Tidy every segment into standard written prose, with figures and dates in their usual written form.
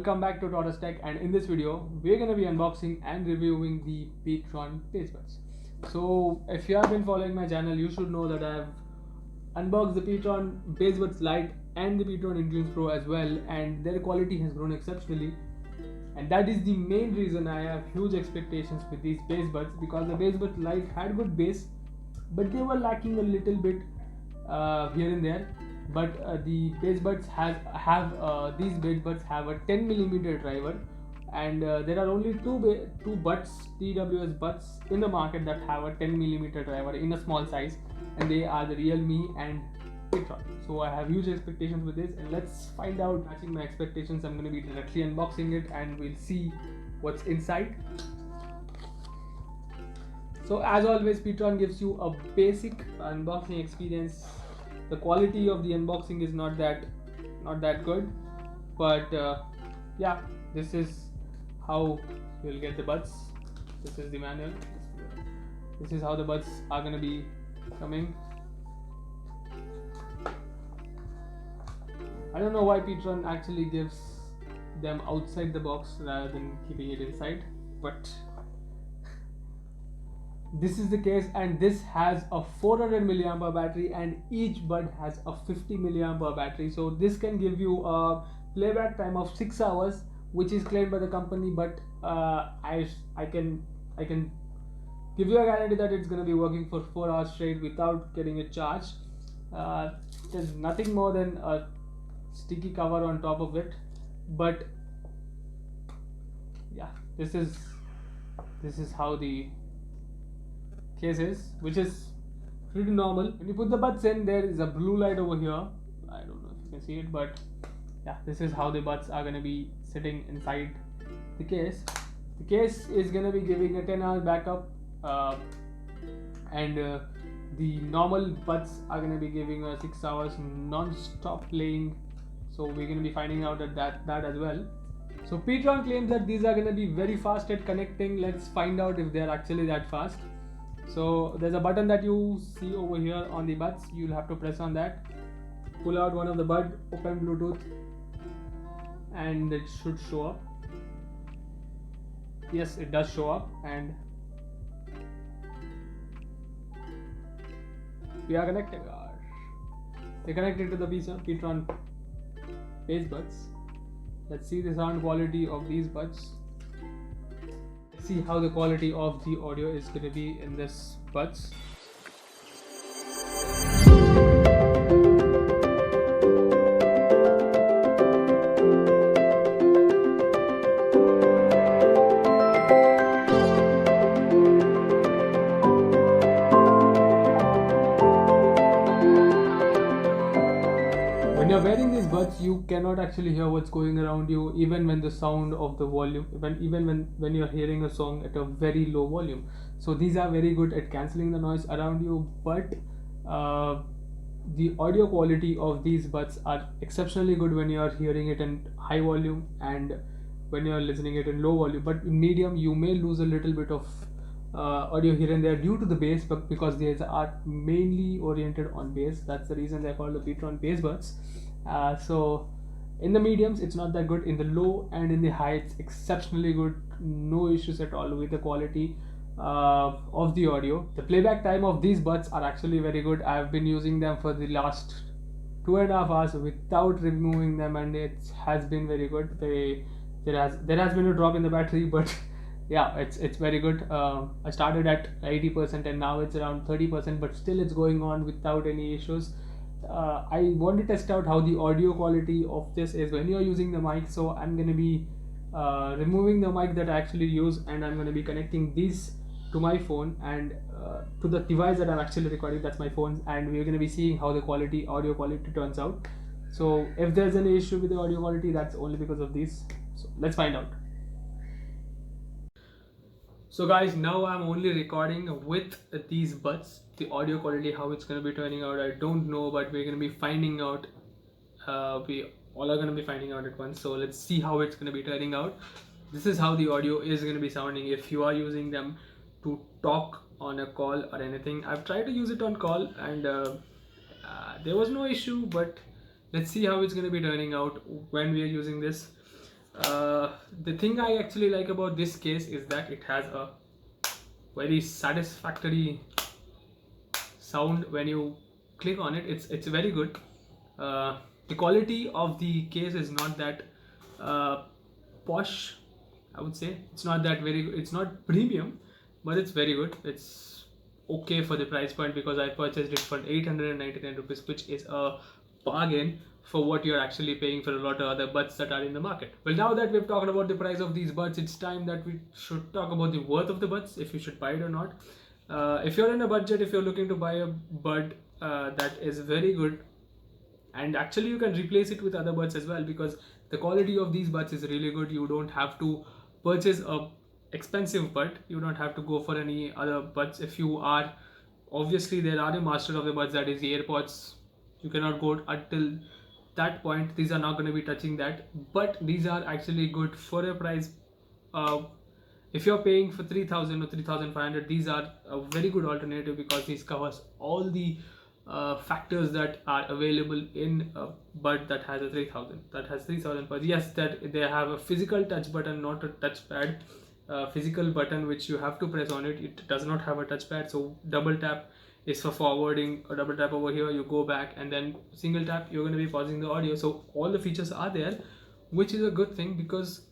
welcome back to Tortoise Tech, and in this video we're going to be unboxing and reviewing the Petron bass buds. So if you have been following my channel, you should know that I have unboxed the Petron bass buds Lite and the Petron InTunes Pro as well, and their quality has grown exceptionally, and that is the main reason I have huge expectations with these bass buds, because the bass buds Lite had good bass but they were lacking a little bit here and there. But the bass buds have these bass buds have a 10mm driver, and there are only two buds, TWS buds in the market that have a 10mm driver in a small size, and they are the Realme and Petron. So I have huge expectations with this, and let's find out. Matching my expectations, I'm going to be directly unboxing it and we'll see what's inside. So as always, Petron gives you a basic unboxing experience. The quality of the unboxing is not that good, but yeah, this is how you'll get the buds. This is the manual. This is how the buds are gonna be coming. I don't know why Petron actually gives them outside the box rather than keeping it inside, but this is the case. And this has a 400 milliampere battery, and each bud has a 50 milliampere battery, so this can give you a playback time of 6 hours, which is claimed by the company, but I can give you a guarantee that it's going to be working for 4 hours straight without getting a charge. There's nothing more than a sticky cover on top of it, but yeah, this is how the case is, which is pretty normal. When you put the buds in, there is a blue light over here. I don't know if you can see it, but yeah, this is how the buds are going to be sitting inside the case. The case is going to be giving a 10-hour backup, and the normal buds are going to be giving a 6 hours non-stop playing, so we're going to be finding out that as well. So Petron claims that these are going to be very fast at connecting. Let's find out if they're actually that fast. So there's a button that you see over here on the buds. You'll have to press on that, pull out one of the bud, open Bluetooth, and it should show up. Yes, it does show up, and we are connected. They're connected to the Petron bass buds. Let's see the sound quality of these buds. See how the quality of the audio is going to be in this buds. When you're wearing these buds, you cannot actually hear what's going around you, even when the sound of the volume, even when you're hearing a song at a very low volume. So these are very good at cancelling the noise around you, but the audio quality of these buds are exceptionally good when you're hearing it in high volume and when you're listening it in low volume. But in medium, you may lose a little bit of audio here and there due to the bass, but because these are mainly oriented on bass, that's the reason they're called the Petron bass buds. So in the mediums it's not that good, in the low and in the high it's exceptionally good. No issues at all with the quality of the audio. The playback time of these buds are actually very good. I've been using them for the last 2.5 hours without removing them, and it has been very good. There has been a drop in the battery, but yeah, it's very good. I started at 80% and now it's around 30%, but still it's going on without any issues. I want to test out how the audio quality of this is when you're using the mic, so I'm going to be removing the mic that I actually use, and I'm going to be connecting these to my phone and to the device that I'm actually recording, that's my phone, and we're going to be seeing how the audio quality turns out. So if there's any issue with the audio quality, that's only because of these. So let's find out. So guys, now I'm only recording with these buds. The audio quality, how it's going to be turning out, I don't know, but we're going to be finding out. We all are going to be finding out at once. So let's see how it's going to be turning out. This is how the audio is going to be sounding if you are using them to talk on a call or anything. I've tried to use it on call, and there was no issue, but let's see how it's going to be turning out when we are using this. The thing I actually like about this case is that it has a very satisfactory sound when you click on it. It's very good. The quality of the case is not that posh, I would say. It's not that very good. It's not premium, but it's very good. It's okay for the price point because I purchased it for 899 rupees, which is a bargain for what you're actually paying for a lot of other buds that are in the market. Well, now that we've talked about the price of these buds, it's time that we should talk about the worth of the buds, if you should buy it or not. If you're in a budget, if you're looking to buy a bud that is very good, and actually you can replace it with other buds as well, because the quality of these buds is really good. You don't have to purchase a expensive bud, you don't have to go for any other buds. If you are, obviously there are a master of the buds, that is the AirPods. You cannot go until that point. These are not going to be touching that, but these are actually good for a price. If you're paying for 3000 or 3500, these are a very good alternative, because these covers all the factors that are available in a bud that has a 3000 buds. Yes, that they have a physical touch button, not a touchpad. Physical button which you have to press on it. It does not have a touchpad, so double tap is for forwarding, or double tap over here you go back, and then single tap you're going to be pausing the audio. So all the features are there, which is a good thing, because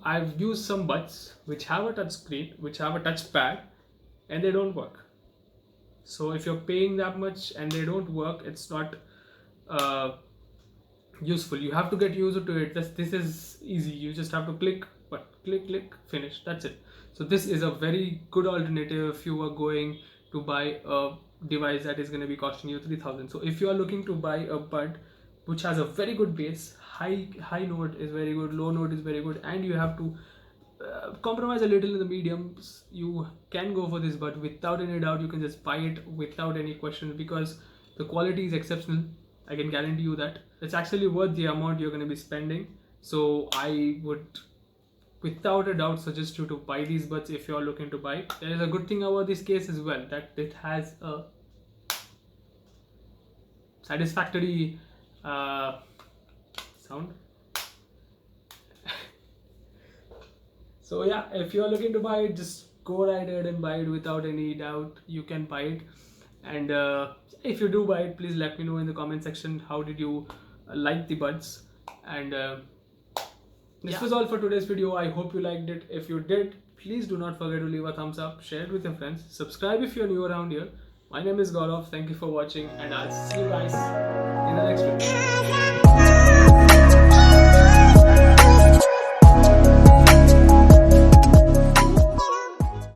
I've used some buds which have a touch screen, which have a touchpad, and they don't work. So if you're paying that much and they don't work, it's not useful. You have to get used to it. This is easy. You just have to click, finish. That's it. So this is a very good alternative if you are going to buy a device that is going to be costing you 3000. So if you are looking to buy a bud which has a very good bass, high note is very good, low note is very good, and you have to compromise a little in the mediums, you can go for this. But without any doubt, you can just buy it without any questions, because the quality is exceptional. I can guarantee you that it's actually worth the amount you're going to be spending. So I would, without a doubt, suggest you to buy these buds if you're looking to buy. There is a good thing about this case as well, that it has a satisfactory sound. So yeah, if you're looking to buy it, just go right ahead and buy it without any doubt. You can buy it. And if you do buy it, please let me know in the comment section how did you like the buds. And this was all for today's video. I hope you liked it. If you did, please do not forget to leave a thumbs up, share it with your friends, subscribe if you're new around here. My name is Gaurav. Thank you for watching, and I'll see you guys in the next video.